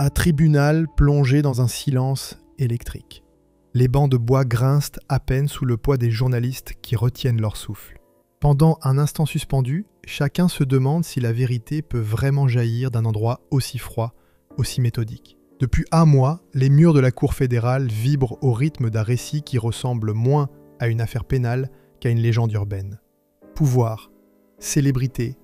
Un tribunal plongé dans un silence électrique. Les bancs de bois grincent à peine sous le poids des journalistes qui retiennent leur souffle. Pendant un instant suspendu, chacun se demande si la vérité peut vraiment jaillir d'un endroit aussi froid, aussi méthodique. Depuis un mois, les murs de la Cour fédérale vibrent au rythme d'un récit qui ressemble moins à une affaire pénale qu'à une légende urbaine. Pouvoir, célébrité,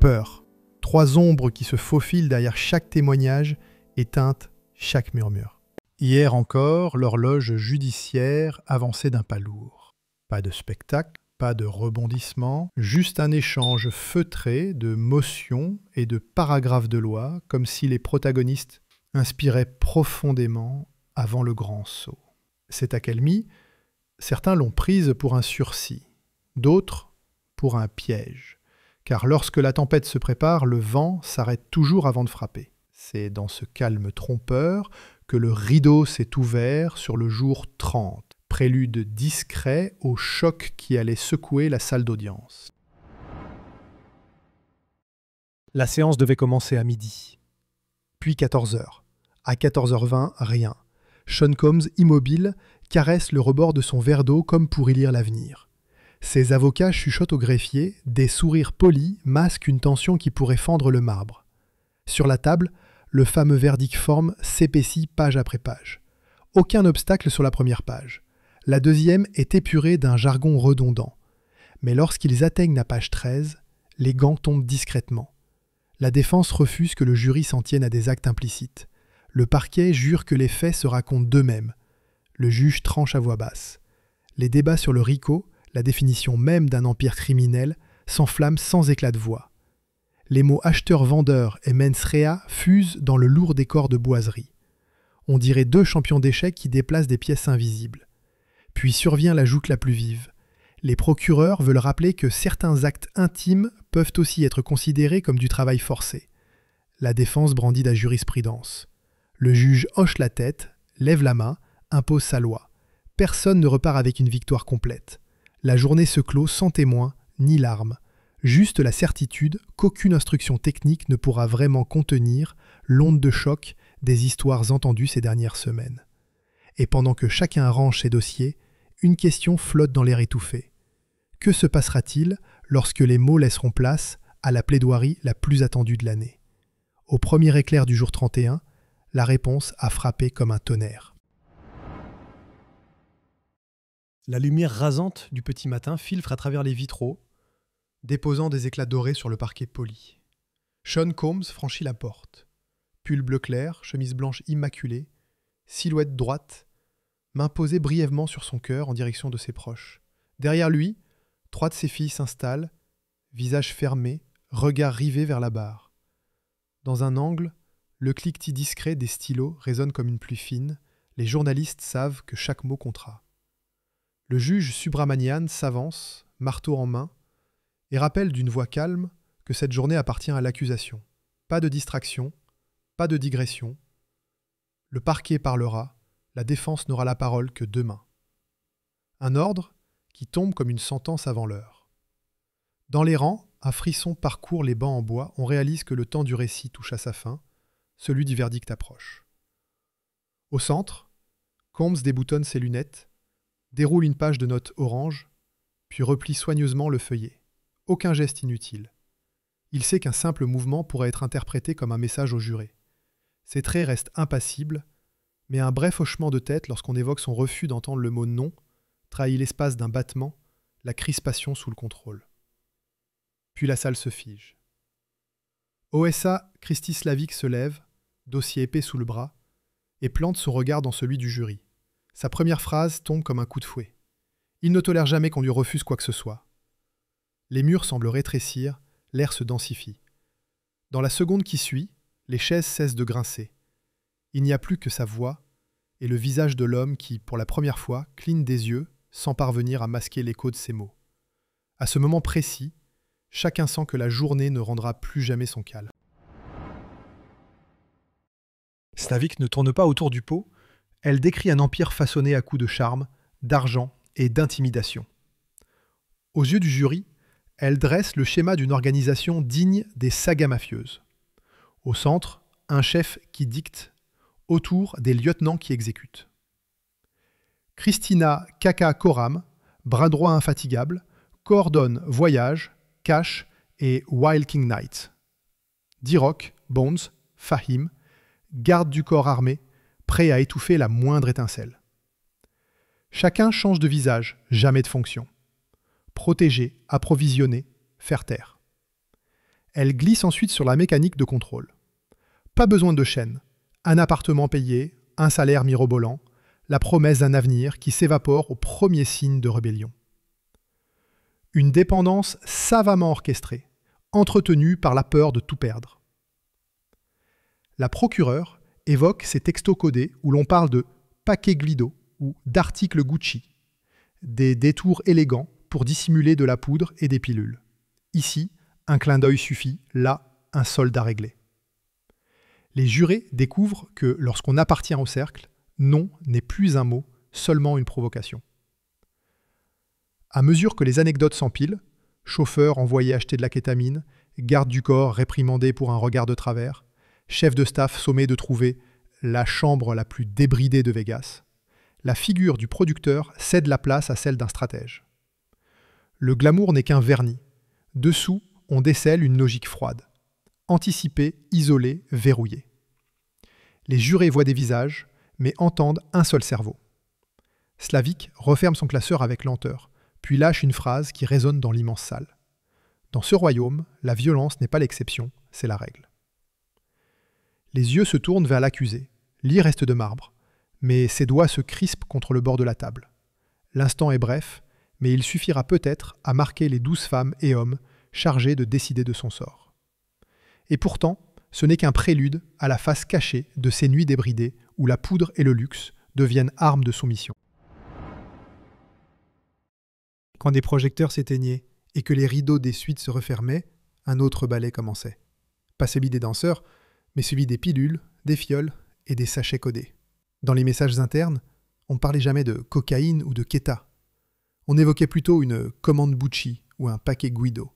peur. Trois ombres qui se faufilent derrière chaque témoignage et teintent chaque murmure. Hier encore, l'horloge judiciaire avançait d'un pas lourd. Pas de spectacle, pas de rebondissement, juste un échange feutré de motions et de paragraphes de loi, comme si les protagonistes inspiraient profondément avant le grand saut. Cette accalmie, certains l'ont prise pour un sursis, d'autres pour un piège. Car lorsque la tempête se prépare, le vent s'arrête toujours avant de frapper. C'est dans ce calme trompeur que le rideau s'est ouvert sur le jour 30, prélude discret au choc qui allait secouer la salle d'audience. La séance devait commencer à midi, puis 14h. À 14h20, rien. Sean Combs, immobile, caresse le rebord de son verre d'eau comme pour y lire l'avenir. Ses avocats chuchotent au greffier, des sourires polis masquent une tension qui pourrait fendre le marbre. Sur la table, le fameux verdict forme s'épaissit page après page. Aucun obstacle sur la première page. La deuxième est épurée d'un jargon redondant. Mais lorsqu'ils atteignent la page 13, les gants tombent discrètement. La défense refuse que le jury s'en tienne à des actes implicites. Le parquet jure que les faits se racontent d'eux-mêmes. Le juge tranche à voix basse. Les débats sur le RICO, la définition même d'un empire criminel, s'enflamment sans éclat de voix. Les mots acheteur-vendeur et mens rea fusent dans le lourd décor de boiserie. On dirait deux champions d'échecs qui déplacent des pièces invisibles. Puis survient la joute la plus vive. Les procureurs veulent rappeler que certains actes intimes peuvent aussi être considérés comme du travail forcé. La défense brandit la jurisprudence. Le juge hoche la tête, lève la main, impose sa loi. Personne ne repart avec une victoire complète. La journée se clôt sans témoin ni larmes. Juste la certitude qu'aucune instruction technique ne pourra vraiment contenir l'onde de choc des histoires entendues ces dernières semaines. Et pendant que chacun range ses dossiers, une question flotte dans l'air étouffé. Que se passera-t-il lorsque les mots laisseront place à la plaidoirie la plus attendue de l'année? Au premier éclair du jour 31, la réponse a frappé comme un tonnerre. La lumière rasante du petit matin filtre à travers les vitraux, déposant des éclats dorés sur le parquet poli. Sean Combs franchit la porte. Pull bleu clair, chemise blanche immaculée, silhouette droite, main posée brièvement sur son cœur en direction de ses proches. Derrière lui, trois de ses filles s'installent, visage fermé, regard rivé vers la barre. Dans un angle, le cliquetis discret des stylos résonne comme une pluie fine. Les journalistes savent que chaque mot comptera. Le juge Subramanian s'avance, marteau en main, et rappelle d'une voix calme que cette journée appartient à l'accusation. Pas de distraction, pas de digression. Le parquet parlera, la défense n'aura la parole que demain. Un ordre qui tombe comme une sentence avant l'heure. Dans les rangs, un frisson parcourt les bancs en bois, on réalise que le temps du récit touche à sa fin, celui du verdict approche. Au centre, Combs déboutonne ses lunettes, déroule une page de notes orange, puis replie soigneusement le feuillet. Aucun geste inutile. Il sait qu'un simple mouvement pourrait être interprété comme un message au juré. Ses traits restent impassibles, mais un bref hochement de tête lorsqu'on évoque son refus d'entendre le mot « non » trahit l'espace d'un battement, la crispation sous le contrôle. Puis la salle se fige. OSA Christy Slavic se lève, dossier épais sous le bras, et plante son regard dans celui du jury. Sa première phrase tombe comme un coup de fouet. Il ne tolère jamais qu'on lui refuse quoi que ce soit. Les murs semblent rétrécir, l'air se densifie. Dans la seconde qui suit, les chaises cessent de grincer. Il n'y a plus que sa voix et le visage de l'homme qui, pour la première fois, cligne des yeux sans parvenir à masquer l'écho de ses mots. À ce moment précis, chacun sent que la journée ne rendra plus jamais son calme. Slavic ne tourne pas autour du pot, elle décrit un empire façonné à coups de charme, d'argent et d'intimidation. Aux yeux du jury, elle dresse le schéma d'une organisation digne des sagas mafieuses. Au centre, un chef qui dicte autour des lieutenants qui exécutent. Christina Kaka-Koram, bras droit infatigable, coordonne Voyage, Cash et Wild King Knight. D-Rock, Bones, Fahim, garde du corps armé, prêt à étouffer la moindre étincelle. Chacun change de visage, jamais de fonction. Protéger, approvisionner, faire taire. Elle glisse ensuite sur la mécanique de contrôle. Pas besoin de chaîne, un appartement payé, un salaire mirobolant, la promesse d'un avenir qui s'évapore au premier signe de rébellion. Une dépendance savamment orchestrée, entretenue par la peur de tout perdre. La procureure évoque ces textos codés où l'on parle de paquets Glido ou d'articles Gucci, des détours élégants pour dissimuler de la poudre et des pilules. Ici, un clin d'œil suffit, là, un solde à régler. Les jurés découvrent que lorsqu'on appartient au cercle, non n'est plus un mot, seulement une provocation. À mesure que les anecdotes s'empilent, chauffeur envoyé acheter de la kétamine, garde du corps réprimandé pour un regard de travers, chef de staff sommé de trouver la chambre la plus débridée de Vegas, la figure du producteur cède la place à celle d'un stratège. Le glamour n'est qu'un vernis. Dessous, on décèle une logique froide. Anticipée, isolée, verrouillée. Les jurés voient des visages, mais entendent un seul cerveau. Slavik referme son classeur avec lenteur, puis lâche une phrase qui résonne dans l'immense salle. Dans ce royaume, la violence n'est pas l'exception, c'est la règle. Les yeux se tournent vers l'accusé. L'île reste de marbre, mais ses doigts se crispent contre le bord de la table. L'instant est bref, mais il suffira peut-être à marquer les 12 femmes et hommes chargés de décider de son sort. Et pourtant, ce n'est qu'un prélude à la face cachée de ces nuits débridées où la poudre et le luxe deviennent armes de soumission. Quand des projecteurs s'éteignaient et que les rideaux des suites se refermaient, un autre ballet commençait. Pas celui des danseurs, mais celui des pilules, des fioles et des sachets codés. Dans les messages internes, on ne parlait jamais de cocaïne ou de keta. On évoquait plutôt une commande Gucci ou un paquet Guido.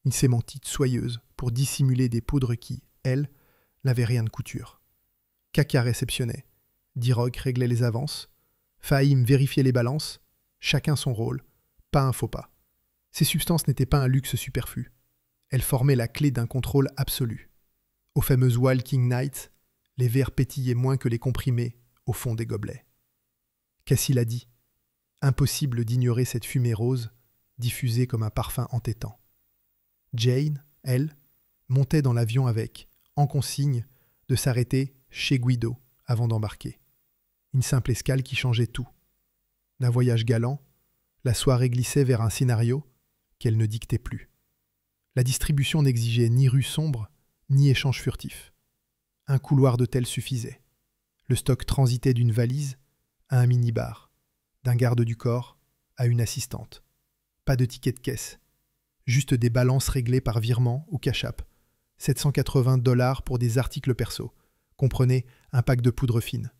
Une sémantite soyeuse pour dissimuler des poudres qui, elles, n'avaient rien de couture. Kaka réceptionnait. D-Rock réglait les avances. Fahim vérifiait les balances. Chacun son rôle. Pas un faux pas. Ces substances n'étaient pas un luxe superflu. Elles formaient la clé d'un contrôle absolu. Au fameux Wild King Knight, les verres pétillaient moins que les comprimés au fond des gobelets. Cassie l'a dit. Impossible d'ignorer cette fumée rose, diffusée comme un parfum entêtant. Jane, elle, montait dans l'avion avec, en consigne, de s'arrêter chez Guido avant d'embarquer. Une simple escale qui changeait tout. D'un voyage galant, la soirée glissait vers un scénario qu'elle ne dictait plus. La distribution n'exigeait ni rue sombre, ni échange furtif. Un couloir d'hôtel suffisait. Le stock transitait d'une valise à un mini-bar, d'un garde du corps à une assistante. Pas de ticket de caisse, juste des balances réglées par virement ou cash-app. 780 $ pour des articles perso, comprenez un pack de poudre fine.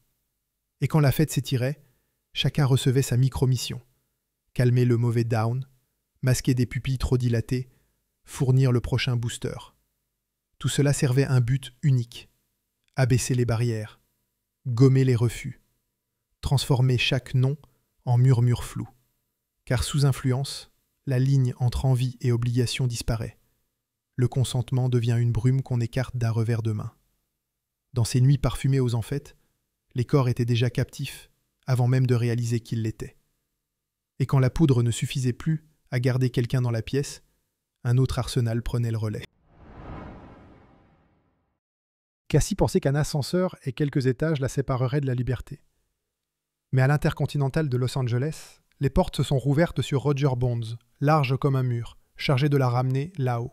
Et quand la fête s'étirait, chacun recevait sa micro-mission. Calmer le mauvais down, masquer des pupilles trop dilatées, fournir le prochain booster. Tout cela servait un but unique. Abaisser les barrières, gommer les refus, transformer chaque non en murmure flou. Car sous influence, la ligne entre envie et obligation disparaît. Le consentement devient une brume qu'on écarte d'un revers de main. Dans ces nuits parfumées aux enfêtes, les corps étaient déjà captifs avant même de réaliser qu'ils l'étaient. Et quand la poudre ne suffisait plus à garder quelqu'un dans la pièce, un autre arsenal prenait le relais. Cassie pensait qu'un ascenseur et quelques étages la sépareraient de la liberté. Mais à l'Intercontinental de Los Angeles, les portes se sont rouvertes sur Roger Bonds, large comme un mur, chargé de la ramener là-haut.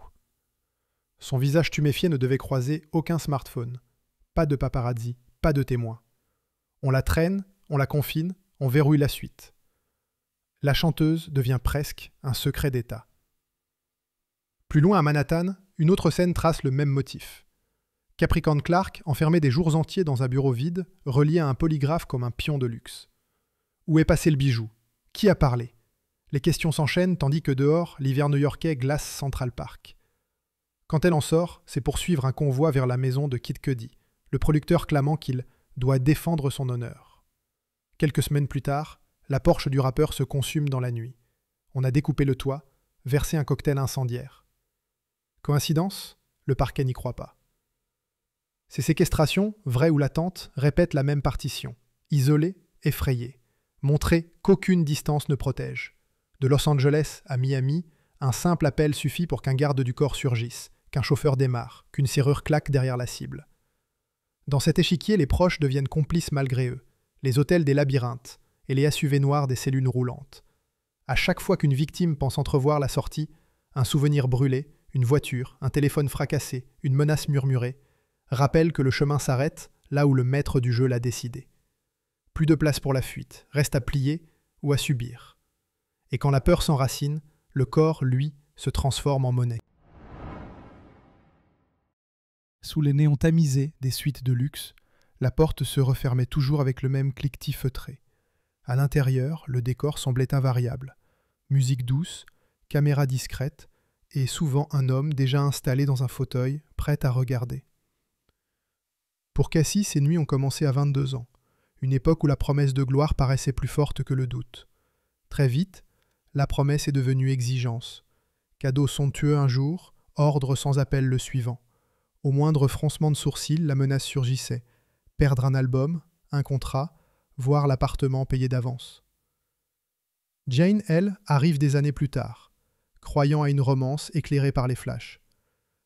Son visage tuméfié ne devait croiser aucun smartphone. Pas de paparazzi, pas de témoins. On la traîne, on la confine, on verrouille la suite. La chanteuse devient presque un secret d'État. Plus loin à Manhattan, une autre scène trace le même motif. Capricorn Clark enfermait des jours entiers dans un bureau vide, relié à un polygraphe comme un pion de luxe. Où est passé le bijou? Qui a parlé? Les questions s'enchaînent tandis que dehors, l'hiver new-yorkais glace Central Park. Quand elle en sort, c'est pour suivre un convoi vers la maison de Kid Cudi, le producteur clamant qu'il doit défendre son honneur. Quelques semaines plus tard, la Porsche du rappeur se consume dans la nuit. On a découpé le toit, versé un cocktail incendiaire. Coïncidence ? Le parquet n'y croit pas. Ces séquestrations, vraies ou latentes, répètent la même partition. Isolé, effrayé. Montrer qu'aucune distance ne protège. De Los Angeles à Miami, un simple appel suffit pour qu'un garde du corps surgisse, qu'un chauffeur démarre, qu'une serrure claque derrière la cible. Dans cet échiquier, les proches deviennent complices malgré eux, les hôtels des labyrinthes et les SUV noirs des cellules roulantes. À chaque fois qu'une victime pense entrevoir la sortie, un souvenir brûlé, une voiture, un téléphone fracassé, une menace murmurée, rappellent que le chemin s'arrête là où le maître du jeu l'a décidé. Plus de place pour la fuite, reste à plier ou à subir. Et quand la peur s'enracine, le corps, lui, se transforme en monnaie. Sous les néons tamisés des suites de luxe, la porte se refermait toujours avec le même cliquetis feutré. À l'intérieur, le décor semblait invariable. Musique douce, caméra discrète, et souvent un homme déjà installé dans un fauteuil, prêt à regarder. Pour Cassie, ces nuits ont commencé à 22 ans, une époque où la promesse de gloire paraissait plus forte que le doute. Très vite, la promesse est devenue exigence. Cadeau somptueux un jour, ordre sans appel le suivant. Au moindre froncement de sourcils, la menace surgissait. Perdre un album, un contrat, voire l'appartement payé d'avance. Jane, elle, arrive des années plus tard, croyant à une romance éclairée par les flashs.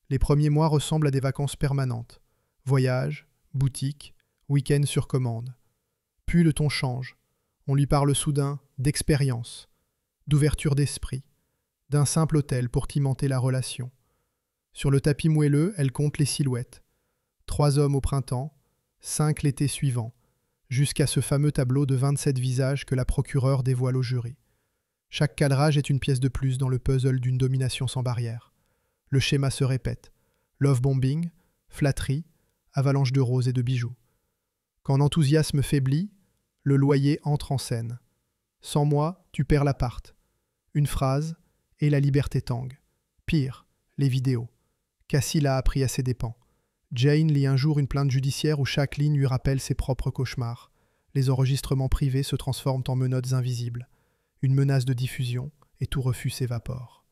Les premiers mois ressemblent à des vacances permanentes. Voyages, boutiques, week-ends sur commande. Puis le ton change. On lui parle soudain d'expérience, d'ouverture d'esprit, d'un simple hôtel pour pimenter la relation. Sur le tapis moelleux, elle compte les silhouettes. 3 hommes au printemps, 5 l'été suivant, jusqu'à ce fameux tableau de 27 visages que la procureure dévoile au jury. Chaque cadrage est une pièce de plus dans le puzzle d'une domination sans barrière. Le schéma se répète. Love bombing, flatterie, avalanche de roses et de bijoux. Quand l'enthousiasme faiblit, le loyer entre en scène. Sans moi, tu perds l'appart. Une phrase, et la liberté tangue. Pire, les vidéos. Cassie l'a appris à ses dépens. Jane lit un jour une plainte judiciaire où chaque ligne lui rappelle ses propres cauchemars. Les enregistrements privés se transforment en menottes invisibles. Une menace de diffusion, et tout refus s'évapore.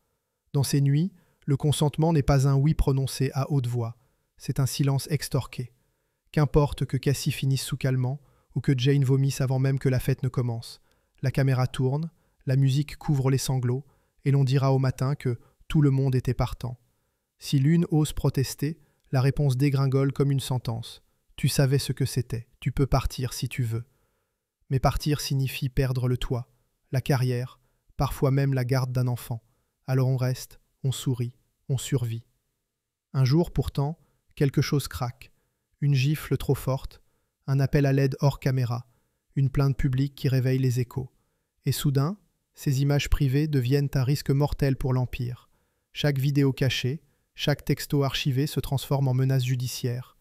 Dans ces nuits, le consentement n'est pas un oui prononcé à haute voix, c'est un silence extorqué. Qu'importe que Cassie finisse sous calmant, ou que Jane vomisse avant même que la fête ne commence. La caméra tourne, la musique couvre les sanglots, et l'on dira au matin que tout le monde était partant. Si l'une ose protester, la réponse dégringole comme une sentence. Tu savais ce que c'était, tu peux partir si tu veux. Mais partir signifie perdre le toit, la carrière, parfois même la garde d'un enfant. Alors on reste, on sourit, on survit. Un jour pourtant, quelque chose craque. Une gifle trop forte, un appel à l'aide hors caméra, une plainte publique qui réveille les échos. Et soudain, ces images privées deviennent un risque mortel pour l'Empire. Chaque vidéo cachée, chaque texto archivé se transforme en menace judiciaire.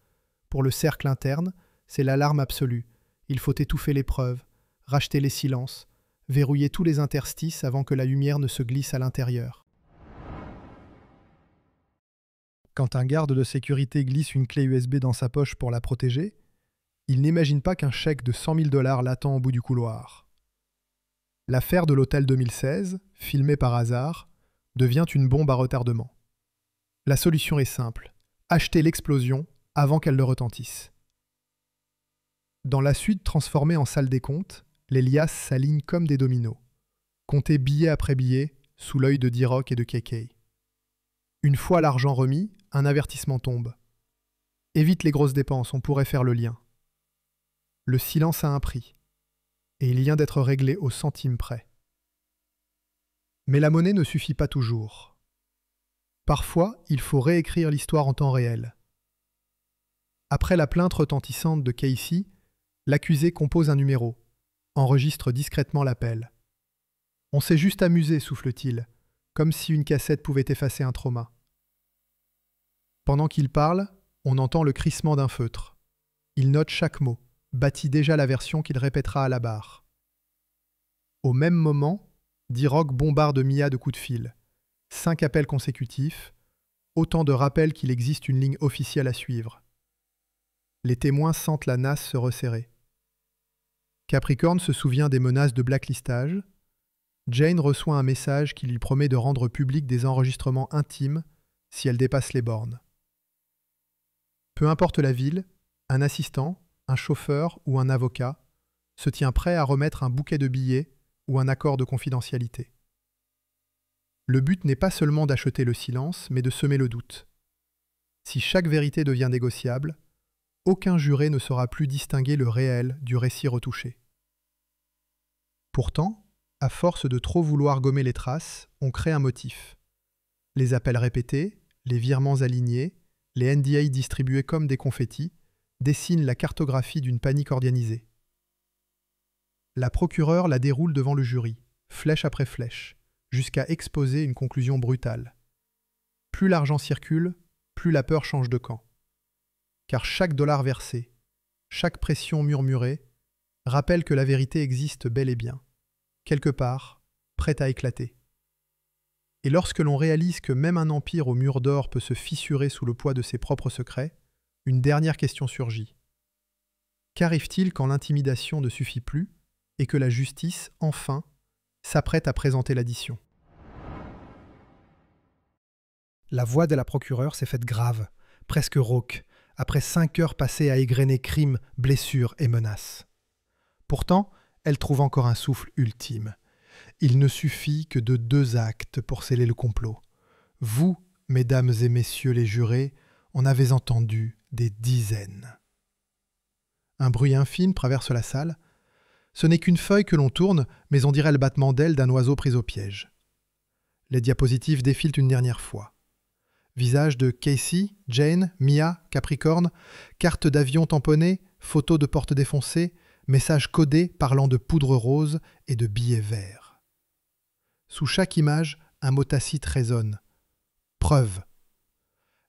Pour le cercle interne, c'est l'alarme absolue. Il faut étouffer les preuves, racheter les silences, verrouiller tous les interstices avant que la lumière ne se glisse à l'intérieur. Quand un garde de sécurité glisse une clé USB dans sa poche pour la protéger, il n'imagine pas qu'un chèque de 100 000 $ l'attend au bout du couloir. L'affaire de l'hôtel 2016, filmée par hasard, devient une bombe à retardement. La solution est simple, acheter l'explosion avant qu'elle ne retentisse. Dans la suite transformée en salle des comptes, les liasses s'alignent comme des dominos. Comptez billet après billet, sous l'œil de D-Rock et de KK. Une fois l'argent remis, un avertissement tombe. Évite les grosses dépenses, on pourrait faire le lien. Le silence a un prix, et il vient d'être réglé au centime près. Mais la monnaie ne suffit pas toujours. Parfois, il faut réécrire l'histoire en temps réel. Après la plainte retentissante de Casey, l'accusé compose un numéro, enregistre discrètement l'appel. On s'est juste amusé, souffle-t-il, comme si une cassette pouvait effacer un trauma. Pendant qu'il parle, on entend le crissement d'un feutre. Il note chaque mot, bâtit déjà la version qu'il répétera à la barre. Au même moment, D-Rock bombarde Mia de coups de fil. 5 appels consécutifs, autant de rappels qu'il existe une ligne officielle à suivre. Les témoins sentent la nasse se resserrer. Capricorne se souvient des menaces de blacklistage. Jane reçoit un message qui lui promet de rendre public des enregistrements intimes si elle dépasse les bornes. Peu importe la ville, un assistant, un chauffeur ou un avocat se tient prêt à remettre un bouquet de billets ou un accord de confidentialité. Le but n'est pas seulement d'acheter le silence, mais de semer le doute. Si chaque vérité devient négociable, aucun juré ne saura plus distinguer le réel du récit retouché. Pourtant, à force de trop vouloir gommer les traces, on crée un motif. Les appels répétés, les virements alignés, les NDA distribués comme des confettis dessinent la cartographie d'une panique organisée. La procureure la déroule devant le jury, flèche après flèche, jusqu'à exposer une conclusion brutale. Plus l'argent circule, plus la peur change de camp. Car chaque dollar versé, chaque pression murmurée, rappelle que la vérité existe bel et bien, quelque part, prête à éclater. Et lorsque l'on réalise que même un empire au mur d'or peut se fissurer sous le poids de ses propres secrets, une dernière question surgit. Qu'arrive-t-il quand l'intimidation ne suffit plus et que la justice, enfin, s'apprête à présenter l'addition? La voix de la procureure s'est faite grave, presque rauque, après 5 heures passées à égrener crimes, blessures et menaces. Pourtant, elle trouve encore un souffle ultime. Il ne suffit que de 2 actes pour sceller le complot. Vous, mesdames et messieurs les jurés, en avez entendu des dizaines. Un bruit infime traverse la salle. Ce n'est qu'une feuille que l'on tourne, mais on dirait le battement d'ailes d'un oiseau pris au piège. Les diapositives défilent une dernière fois. Visage de Casey, Jane, Mia, Capricorne, carte d'avion tamponnée, photos de portes défoncées, messages codés parlant de poudre rose et de billets verts. Sous chaque image, un mot tacite résonne. Preuve.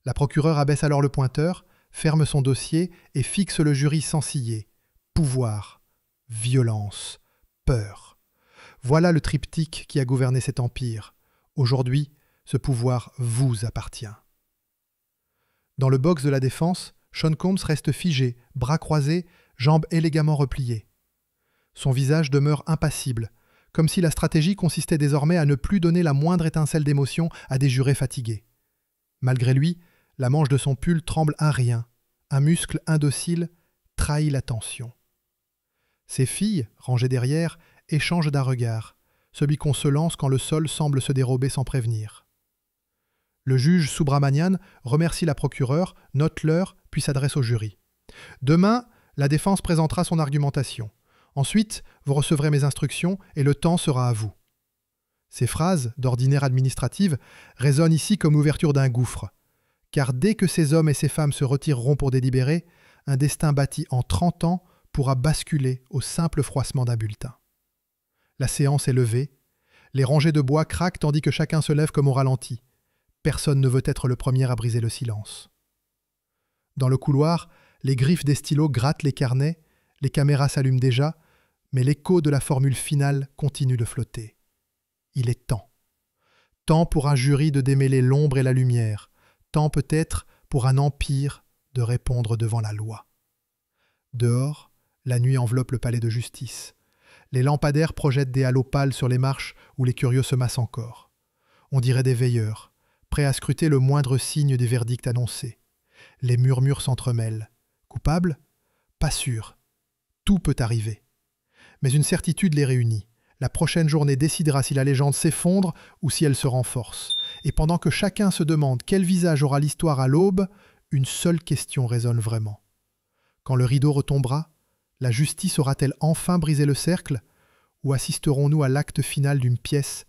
La procureure abaisse alors le pointeur, ferme son dossier et fixe le jury sans ciller. Pouvoir, violence, peur. Voilà le triptyque qui a gouverné cet empire. Aujourd'hui, ce pouvoir vous appartient. Dans le box de la défense, Sean Combs reste figé, bras croisés, jambes élégamment repliées. Son visage demeure impassible, comme si la stratégie consistait désormais à ne plus donner la moindre étincelle d'émotion à des jurés fatigués. Malgré lui, la manche de son pull tremble un rien. Un muscle indocile trahit la tension. Ses filles, rangées derrière, échangent d'un regard, celui qu'on se lance quand le sol semble se dérober sans prévenir. Le juge Subramanian remercie la procureure, note l'heure, puis s'adresse au jury. Demain, la défense présentera son argumentation. Ensuite, vous recevrez mes instructions et le temps sera à vous. Ces phrases, d'ordinaire administrative, résonnent ici comme l'ouverture d'un gouffre. Car dès que ces hommes et ces femmes se retireront pour délibérer, un destin bâti en 30 ans pourra basculer au simple froissement d'un bulletin. La séance est levée. Les rangées de bois craquent tandis que chacun se lève comme au ralenti. Personne ne veut être le premier à briser le silence. Dans le couloir, les griffes des stylos grattent les carnets, les caméras s'allument déjà, mais l'écho de la formule finale continue de flotter. Il est temps. Temps pour un jury de démêler l'ombre et la lumière. Temps peut-être pour un empire de répondre devant la loi. Dehors, la nuit enveloppe le palais de justice. Les lampadaires projettent des halos pâles sur les marches où les curieux se massent encore. On dirait des veilleurs, prêts à scruter le moindre signe des verdicts annoncés. Les murmures s'entremêlent. Coupable ? Pas sûr. Tout peut arriver. Mais une certitude les réunit. La prochaine journée décidera si la légende s'effondre ou si elle se renforce. Et pendant que chacun se demande quel visage aura l'histoire à l'aube, une seule question résonne vraiment. Quand le rideau retombera, la justice aura-t-elle enfin brisé le cercle ? Ou assisterons-nous à l'acte final d'une pièce